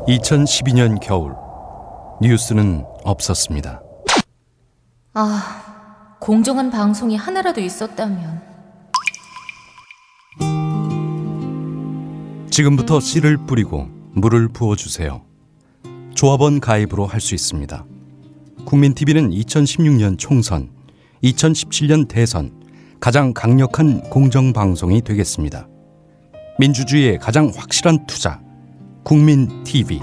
2012년 겨울, 뉴스는 없었습니다. 공정한 방송이 하나라도 있었다면. 지금부터 씨를 뿌리고 물을 부어주세요. 조합원 가입으로 할 수 있습니다. 국민TV는 2016년 총선, 2017년 대선 가장 강력한 공정방송이 되겠습니다. 민주주의의 가장 확실한 투자, 국민TV.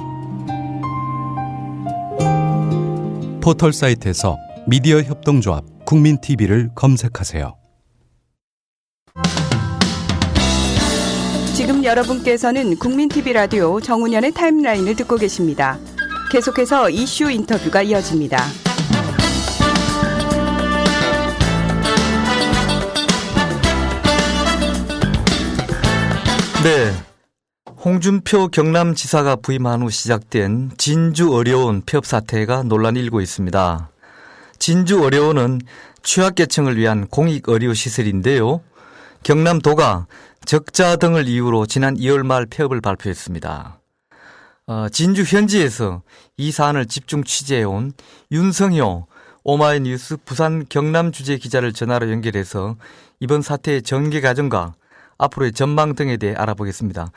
포털 사이트에서 미디어 협동조합 국민TV를 검색하세요. 지금 여러분께서는 국민TV 라디오 정운현의 타임라인을 듣고 계십니다. 계속해서 이슈 인터뷰가 이어집니다. 네, 홍준표 경남지사가 부임한 후 시작된 진주의료원 폐업 사태가 논란이 일고 있습니다. 진주의료원은 취약계층을 위한 공익의료시설인데요. 경남도가 적자 등을 이유로 지난 2월 말 폐업을 발표했습니다. 진주 현지에서 이 사안을 집중 취재해온 윤성효 오마이뉴스 부산 경남 주재 기자를 전화로 연결해서 이번 사태의 전개 과정과 앞으로의 전망 등에 대해 알아보겠습니다.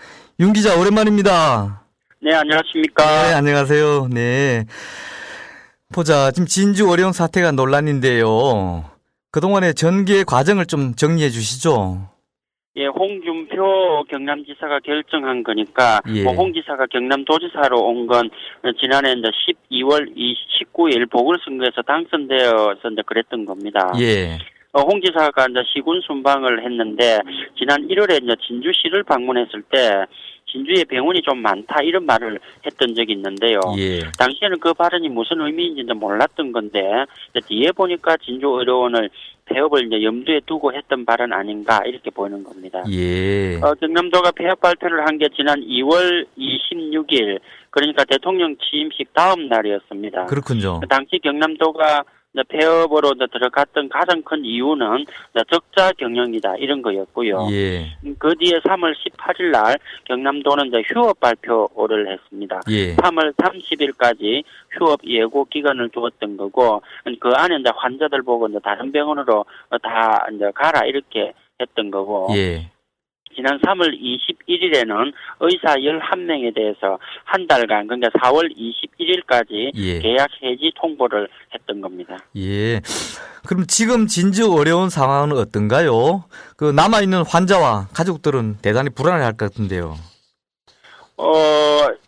윤 기자, 오랜만입니다. 네, 안녕하십니까. 네, 안녕하세요. 네. 보자, 지금 진주의료원 사태가 논란인데요. 그동안의 전개 과정을 좀 정리해 주시죠. 예, 홍준표 경남지사가 결정한 거니까, 예. 홍 지사가 경남도지사로 온 건 지난해 이제 12월 19일 보궐선거에서 당선되어서 이제 그랬던 겁니다. 예. 홍 지사가 이제 시군 순방을 했는데, 지난 1월에 이제 진주시를 방문했을 때, 진주에 병원이 좀 많다 이런 말을 했던 적이 있는데요. 예. 당시에는 그 발언이 무슨 의미인지 몰랐던 건데 뒤에 보니까 진주의료원을 폐업을 이제 염두에 두고 했던 발언 아닌가 이렇게 보이는 겁니다. 예. 경남도가 폐업 발표를 한 게 지난 2월 26일 그러니까 대통령 취임식 다음 날이었습니다. 그렇군요. 당시 경남도가 폐업으로 들어갔던 가장 큰 이유는 적자 경영이다 이런 거였고요. 예. 그 뒤에 3월 18일 날 경남도는 이제 휴업 발표를 했습니다. 예. 3월 30일까지 휴업 예고 기간을 두었던 거고 그 안에 이제 환자들 보고 이제 다른 병원으로 다 이제 가라 이렇게 했던 거고. 예. 지난 3월 21일에는 의사 11명에 대해서 한 달간 그러니까 4월 21일까지 예. 계약 해지 통보를 했던 겁니다. 예. 그럼 지금 진주의료원 상황은 어떤가요? 그 남아있는 환자와 가족들은 대단히 불안해할 것 같은데요.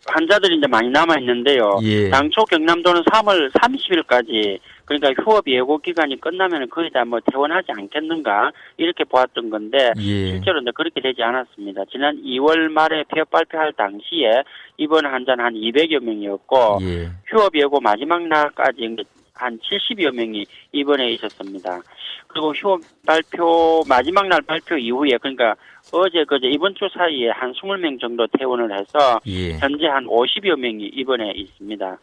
환자들이 이제 많이 남아 있는데요. 예. 당초 경남도는 3월 30일까지 그러니까 휴업 예고 기간이 끝나면 거의 다 뭐 퇴원하지 않겠는가 이렇게 보았던 건데 예. 실제로 이제 그렇게 되지 않았습니다. 지난 2월 말에 폐업 발표할 당시에 입원 환자는 한 200여 명이었고 예. 휴업 예고 마지막 날까지 한 70여 명이 입원해 있었습니다. 그리고 휴업 발표 마지막 날 발표 이후에 그러니까 어제 그제 이번 주 사이에 한 20명 정도 퇴원을 해서 예. 현재 한 50여 명이 입원해 있습니다.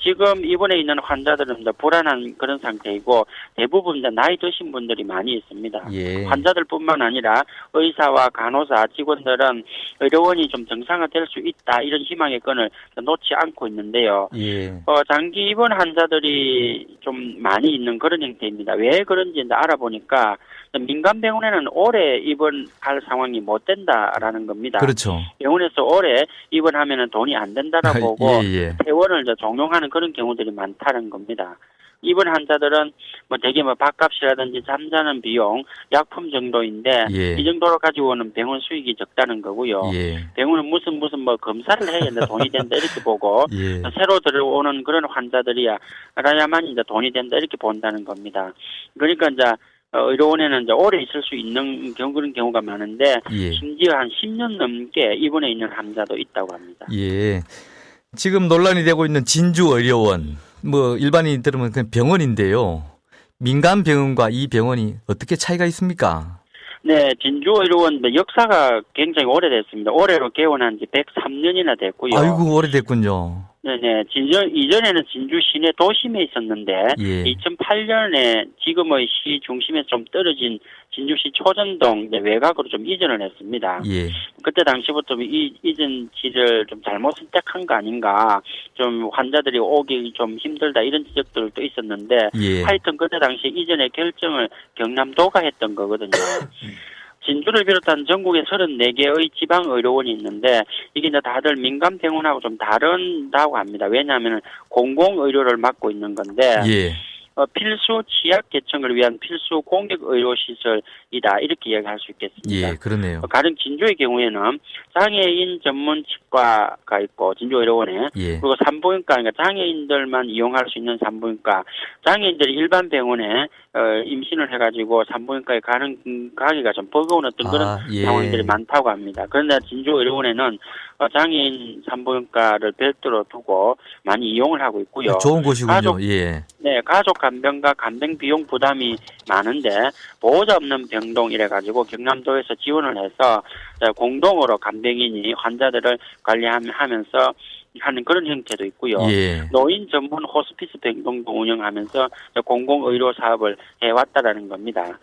지금 입원해 있는 환자들은 불안한 그런 상태이고 대부분 이제 나이 드신 분들이 많이 있습니다. 예. 환자들뿐만 아니라 의사와 간호사 직원들은 의료원이 좀 정상화될 수 있다 이런 희망의 끈을 놓지 않고 있는데요. 예. 장기 입원 환자들이 좀 많이 있는 그런 형태입니다. 왜 그런지 이제 알아보니까 민간 병원에는 오래 입원할 상황이 못 된다라는 겁니다. 그렇죠. 병원에서 오래 입원하면 돈이 안 된다라고 보고 예. 퇴원을 이제 종용하는 그런 경우들이 많다는 겁니다. 입원 환자들은 대개 밥값이라든지 잠자는 비용, 약품 정도인데 예. 이 정도로 가지고 오는 병원 수익이 적다는 거고요. 예. 병원은 무슨 검사를 해야 이제 돈이 된다 이렇게 보고 예. 새로 들어오는 그런 환자들이야만 이제 돈이 된다 이렇게 본다는 겁니다. 그러니까 이제 의료원에는 이제 오래 있을 수 있는 그런 경우가 많은데 예. 심지어 한 10년 넘게 입원해 있는 환자도 있다고 합니다. 예. 지금 논란이 되고 있는 진주의료원, 일반인이 들으면 그냥 병원인데요. 민간 병원과 이 병원이 어떻게 차이가 있습니까? 네, 진주의료원 역사가 굉장히 오래됐습니다. 올해로 개원한 지 103년이나 됐고요. 아이고, 오래됐군요. 네네. 이전에는 진주 시내 도심에 있었는데, 예. 2008년에 지금의 시 중심에서 좀 떨어진 진주시 초전동 이제 외곽으로 좀 이전을 했습니다. 예. 그때 당시부터 이 이전지를 좀 잘못 선택한 거 아닌가, 좀 환자들이 오기 좀 힘들다 이런 지적들도 있었는데 예. 하여튼 그때 당시 이전의 결정을 경남도가 했던 거거든요. 진주를 비롯한 전국에 34개의 지방의료원이 있는데 이게 이제 다들 민간병원하고 좀 다른다고 합니다. 왜냐하면 공공의료를 맡고 있는 건데 예. 필수 취약 계층을 위한 필수 공익의료시설이다 이렇게 이야기할 수 있겠습니다. 예, 그러네요. 가령 진주의 경우에는 장애인 전문 치과가 있고 진주의료원에 예. 그리고 산부인과, 그러니까 장애인들만 이용할 수 있는 산부인과, 장애인들이 일반 병원에 임신을 해가지고 산부인과에 가기가 좀 버거운 어떤 그런 예. 상황들이 많다고 합니다. 그런데 진주의료원에는 장애인 산부인과를 별도로 두고 많이 이용을 하고 있고요. 좋은 곳이군요. 가족, 예. 네, 가족 간병과 간병 비용 부담이 많은데 보호자 없는 병동 이래가지고 경남도에서 지원을 해서 공동으로 간병인이 환자들을 관리하면서 하는 그런 형태도 있고요. 예. 노인 전문 호스피스 병동도 운영하면서 공공의료 사업을 해왔다라는 겁니다.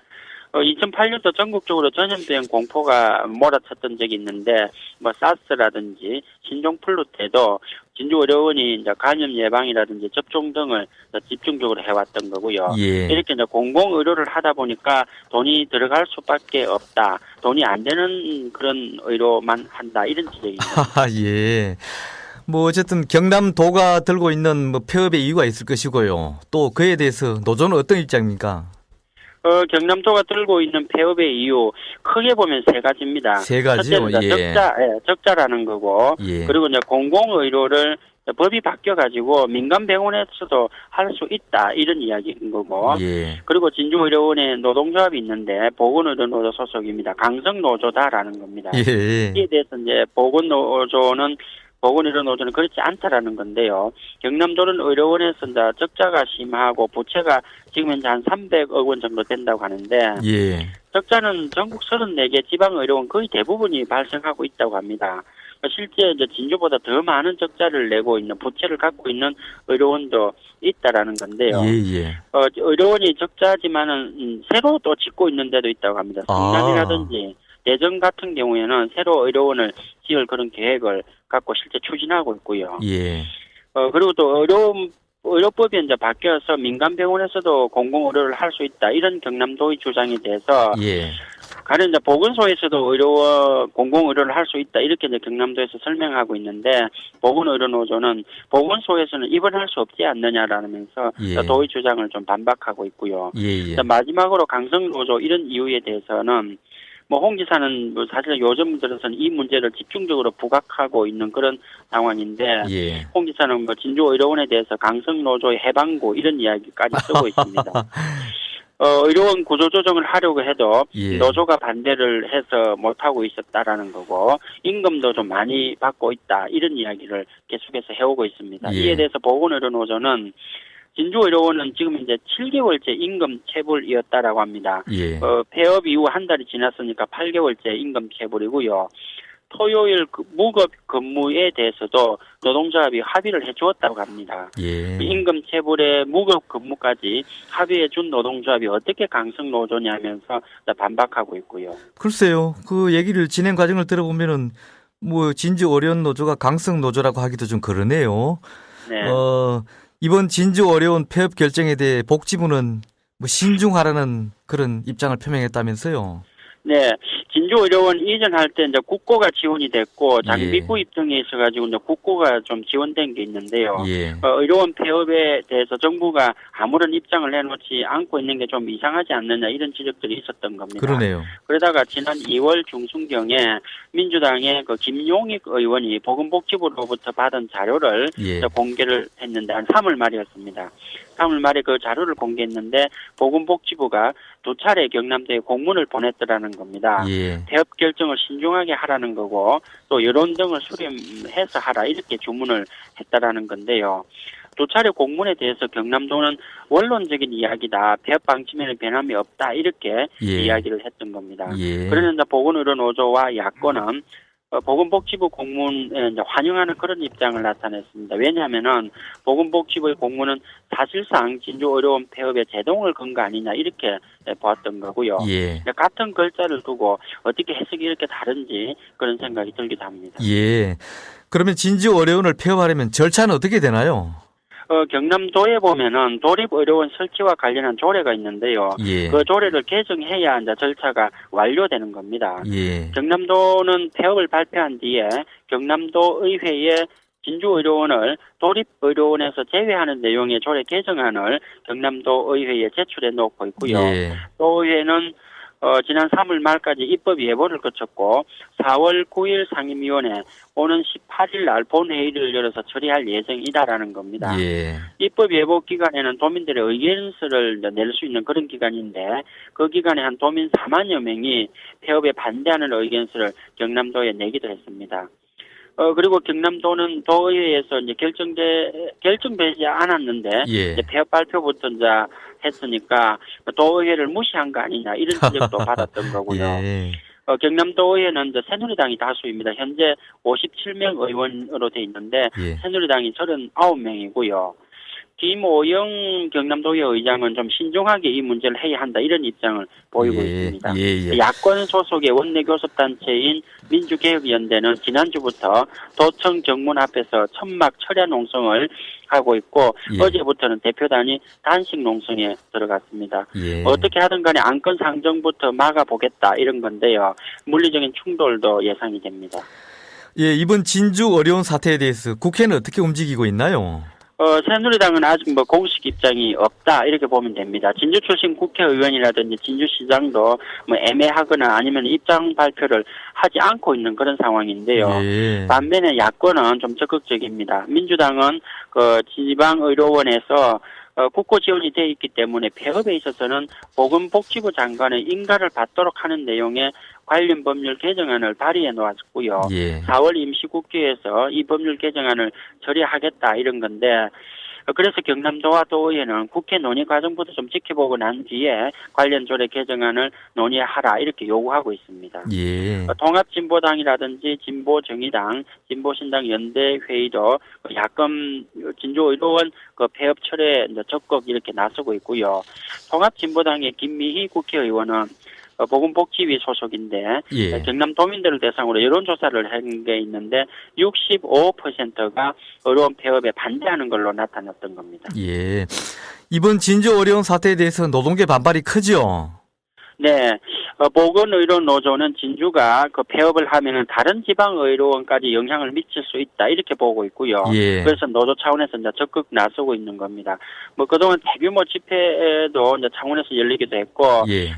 2008년도 전국적으로 전염병 공포가 몰아쳤던 적이 있는데, 뭐 사스라든지 신종플루 때도 진주의료원이 이제 감염 예방이라든지 접종 등을 집중적으로 해왔던 거고요. 예. 이렇게 이제 공공의료를 하다 보니까 돈이 들어갈 수밖에 없다. 돈이 안 되는 그런 의료만 한다. 이런 지적입니다. 예. 뭐 어쨌든 경남도가 들고 있는 뭐 폐업의 이유가 있을 것이고요. 또 그에 대해서 노조는 어떤 입장입니까? 경남도가 들고 있는 폐업의 이유 크게 보면 세 가지입니다. 세 가지요. 첫째는 예. 적자라는 거고, 예. 그리고 이제 공공의료를 법이 바뀌어가지고 민간병원에서도 할 수 있다 이런 이야기인 거고, 예. 그리고 진주의료원에 노동조합이 있는데 보건의료노조 소속입니다. 강성노조다라는 겁니다. 예. 이에 대해서 이제 보건의료노조는 그렇지 않다라는 건데요. 경남도는 의료원에서 적자가 심하고 부채가 지금 현재 한 300억 원 정도 된다고 하는데, 예. 적자는 전국 34개 지방의료원 거의 대부분이 발생하고 있다고 합니다. 실제 이제 진주보다 더 많은 적자를 내고 있는, 부채를 갖고 있는 의료원도 있다라는 건데요. 예. 의료원이 적자지만은 새로 또 짓고 있는 데도 있다고 합니다. 성남이라든지 대전 같은 경우에는 새로 의료원을 지을 그런 계획을 갖고 실제 추진하고 있고요. 예. 그리고 또 의료법이 이제 바뀌어서 민간병원에서도 공공의료를 할 수 있다. 이런 경남도의 주장에 대해서 예. 가령 이제 보건소에서도 공공의료를 할 수 있다. 이렇게 이제 경남도에서 설명하고 있는데, 보건의료노조는 보건소에서는 입원할 수 없지 않느냐라면서 예. 도의 주장을 좀 반박하고 있고요. 예. 마지막으로 강성노조 이런 이유에 대해서는 뭐 홍 지사는 뭐 사실 요즘 들어서는 이 문제를 집중적으로 부각하고 있는 그런 상황인데, 예. 홍 지사는 뭐 진주의료원에 대해서 강성노조의 해방구 이런 이야기까지 쓰고 있습니다. 의료원 구조조정을 하려고 해도 예. 노조가 반대를 해서 못하고 있었다라는 거고, 임금도 좀 많이 받고 있다 이런 이야기를 계속해서 해오고 있습니다. 예. 이에 대해서 보건의료노조는 진주의료원은 지금 이제 7개월째 임금 체불이었다라고 합니다. 예. 폐업 이후 한 달이 지났으니까 8개월째 임금 체불이고요. 토요일 무급 근무에 대해서도 노동조합이 합의를 해주었다고 합니다. 예. 임금 체불에 무급 근무까지 합의해 준 노동조합이 어떻게 강성노조냐면서 반박하고 있고요. 글쎄요. 그 얘기를 진행 과정을 들어보면은 뭐 진주 어려운 노조가 강성 노조라고 하기도 좀 그러네요. 네. 이번 진주 어려운 폐업 결정에 대해 복지부는 뭐 신중하라는 그런 입장을 표명했다면서요. 네, 진주의료원 이전할 때 이제 국고가 지원이 됐고 장비 예. 구입 등에 있어가지고 이제 국고가 좀 지원된 게 있는데요. 예. 의료원 폐업에 대해서 정부가 아무런 입장을 내놓지 않고 있는 게 좀 이상하지 않느냐 이런 지적들이 있었던 겁니다. 그러네요. 그러다가 지난 2월 중순경에 민주당의 그 김용익 의원이 보건복지부로부터 받은 자료를 예. 공개를 했는데 한 3월 말이었습니다. 3월 말에 그 자료를 공개했는데 보건복지부가 2차례 경남도에 공문을 보냈더라는 겁니다. 예. 폐업 결정을 신중하게 하라는 거고 또 여론 등을 수렴해서 하라 이렇게 주문을 했다라는 건데요. 2차례 공문에 대해서 경남도는 원론적인 이야기다. 폐업 방침에는 변함이 없다. 이렇게 예. 이야기를 했던 겁니다. 예. 그런데 보건의료노조와 야권은 보건복지부 공문에 이제 환영하는 그런 입장을 나타냈습니다. 왜냐하면은 보건복지부의 공문은 사실상 진주의료원 폐업의 제동을 건 거 아니냐 이렇게 보았던 거고요. 예. 같은 글자를 두고 어떻게 해석이 이렇게 다른지 그런 생각이 들기도 합니다. 예. 그러면 진주의료원을 폐업하려면 절차는 어떻게 되나요? 경남도에 보면은 도립의료원 설치와 관련한 조례가 있는데요. 예. 그 조례를 개정해야 이제 절차가 완료되는 겁니다. 예. 경남도는 폐업을 발표한 뒤에 경남도 의회에 진주의료원을 도립의료원에서 제외하는 내용의 조례 개정안을 경남도 의회에 제출해 놓고 있고요. 예. 도의회는 지난 3월 말까지 입법 예보를 거쳤고 4월 9일 상임위원회 오는 18일 날 본회의를 열어서 처리할 예정이다라는 겁니다. 예. 입법 예보 기간에는 도민들의 의견서를 낼 수 있는 그런 기간인데 그 기간에 한 도민 4만여 명이 폐업에 반대하는 의견서를 경남도에 내기도 했습니다. 그리고 경남도는 도의회에서 이제 결정되지 않았는데 예. 이제 폐업 발표부터 이제 했으니까 도의회를 무시한 거 아니냐 이런 지적도 받았던 거고요. 예. 경남도의회는 이제 새누리당이 다수입니다. 현재 57명 의원으로 돼 있는데 예. 새누리당이 39명이고요. 김오영 경남도의회 의장은 좀 신중하게 이 문제를 해야 한다 이런 입장을 보이고 있습니다. 예. 야권 소속의 원내교섭단체인 민주개혁연대는 지난주부터 도청 정문 앞에서 천막 철야 농성을 하고 있고 예. 어제부터는 대표단이 단식 농성에 들어갔습니다. 예. 어떻게 하든 간에 안건 상정부터 막아보겠다 이런 건데요. 물리적인 충돌도 예상이 됩니다. 예, 이번 진주 의료원 사태에 대해서 국회는 어떻게 움직이고 있나요? 새누리당은 아직 뭐 공식 입장이 없다 이렇게 보면 됩니다. 진주 출신 국회의원이라든지 진주시장도 뭐 애매하거나 아니면 입장 발표를 하지 않고 있는 그런 상황인데요. 예. 반면에 야권은 좀 적극적입니다. 민주당은 그 지방의료원에서 국고 지원이 되어 있기 때문에 폐업에 있어서는 보건복지부 장관의 인가를 받도록 하는 내용의 관련 법률 개정안을 발의해 놓았고요. 예. 4월 임시국회에서 이 법률 개정안을 처리하겠다 이런 건데 그래서 경남도와 도의회는 국회 논의 과정부터 좀 지켜보고 난 뒤에 관련 조례 개정안을 논의하라 이렇게 요구하고 있습니다. 예. 통합진보당이라든지 진보정의당, 진보신당 연대회의도 야권 진주의료원 폐업 철회에 적극 이렇게 나서고 있고요. 통합진보당의 김미희 국회의원은 보건복지위 소속인데 예. 경남 도민들을 대상으로 여론조사를 한 게 있는데 65%가 의료원 폐업에 반대하는 걸로 나타났던 겁니다. 예. 이번 진주 의료원 사태에 대해서 노동계 반발이 크죠? 네. 보건의료노조는 진주가 그 폐업을 하면은 다른 지방의료원까지 영향을 미칠 수 있다 이렇게 보고 있고요. 예. 그래서 노조 차원에서 이제 적극 나서고 있는 겁니다. 뭐 그동안 대규모 집회도 이제 창원에서 열리기도 했고 예.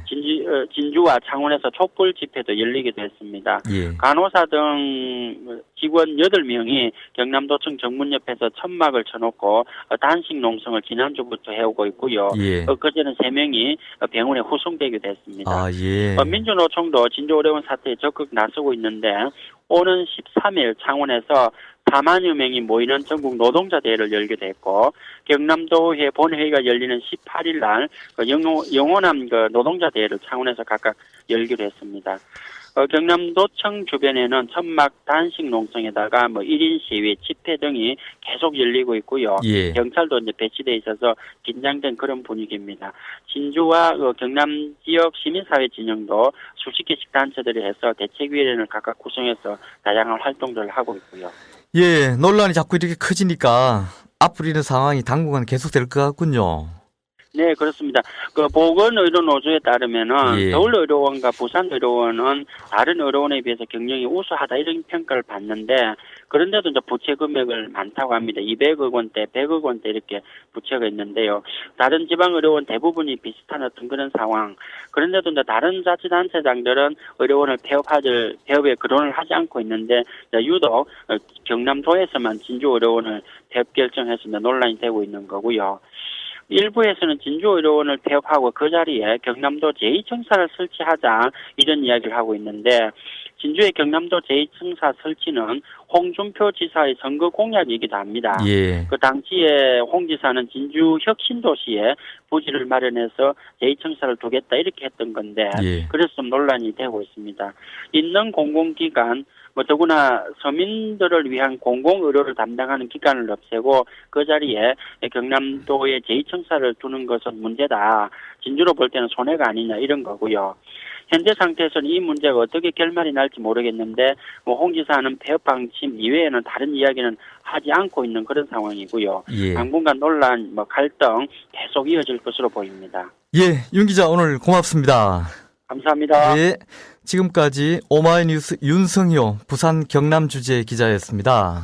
진주와 창원에서 촛불 집회도 열리기도 했습니다. 예. 간호사 등 직원 8명이 경남도청 정문 옆에서 천막을 쳐놓고 단식 농성을 지난주부터 해오고 있고요. 예. 그제는 3명이 병원에 후송되기도 했습니다. 아, 예. 민주노총도 진주의료원 사태에 적극 나서고 있는데 오는 13일 창원에서 4만여 명이 모이는 전국 노동자 대회를 열기도 했고 경남도의 본회의가 열리는 18일 날 영호남 노동자 대회를 창원에서 각각 열기로 했습니다. 경남도청 주변에는 천막 단식 농성에다가 1인 시위, 집회 등이 계속 열리고 있고요. 예. 경찰도 이제 배치돼 있어서 긴장된 그런 분위기입니다. 진주와 경남 지역 시민사회 진영도 수십 개씩 단체들이 해서 대책위원회를 각각 구성해서 다양한 활동들을 하고 있고요. 예, 논란이 자꾸 이렇게 커지니까 앞으로 이런 상황이 당분간 계속될 것 같군요. 네, 그렇습니다. 보건의료노조에 따르면은 예. 서울의료원과 부산의료원은 다른 의료원에 비해서 경영이 우수하다 이런 평가를 받는데 그런데도 이제 부채 금액을 많다고 합니다. 200억 원대, 100억 원대 이렇게 부채가 있는데요. 다른 지방의료원 대부분이 비슷한 어떤 그런 상황. 그런데도 이제 다른 자치단체장들은 의료원을 폐업에 거론을 하지 않고 있는데 유독 경남도에서만 진주의료원을 폐업 결정해서 논란이 되고 있는 거고요. 일부에서는 진주의료원을 폐업하고 그 자리에 경남도 제2청사를 설치하자 이런 이야기를 하고 있는데 진주의 경남도 제2청사 설치는 홍준표 지사의 선거 공약이기도 합니다. 예. 그 당시에 홍 지사는 진주 혁신도시에 부지를 마련해서 제2청사를 두겠다 이렇게 했던 건데 예. 그래서 좀 논란이 되고 있습니다. 있는 공공기관 더구나 서민들을 위한 공공의료를 담당하는 기관을 없애고 그 자리에 경남도의 제2청사를 두는 것은 문제다. 진주로 볼 때는 손해가 아니냐 이런 거고요. 현재 상태에서는 이 문제가 어떻게 결말이 날지 모르겠는데 홍 지사는 폐업 방침 이외에는 다른 이야기는 하지 않고 있는 그런 상황이고요. 예. 당분간 논란, 갈등 계속 이어질 것으로 보입니다. 예, 윤 기자 오늘 고맙습니다. 감사합니다. 네, 지금까지 오마이뉴스 윤성효 부산 경남 주재 기자였습니다.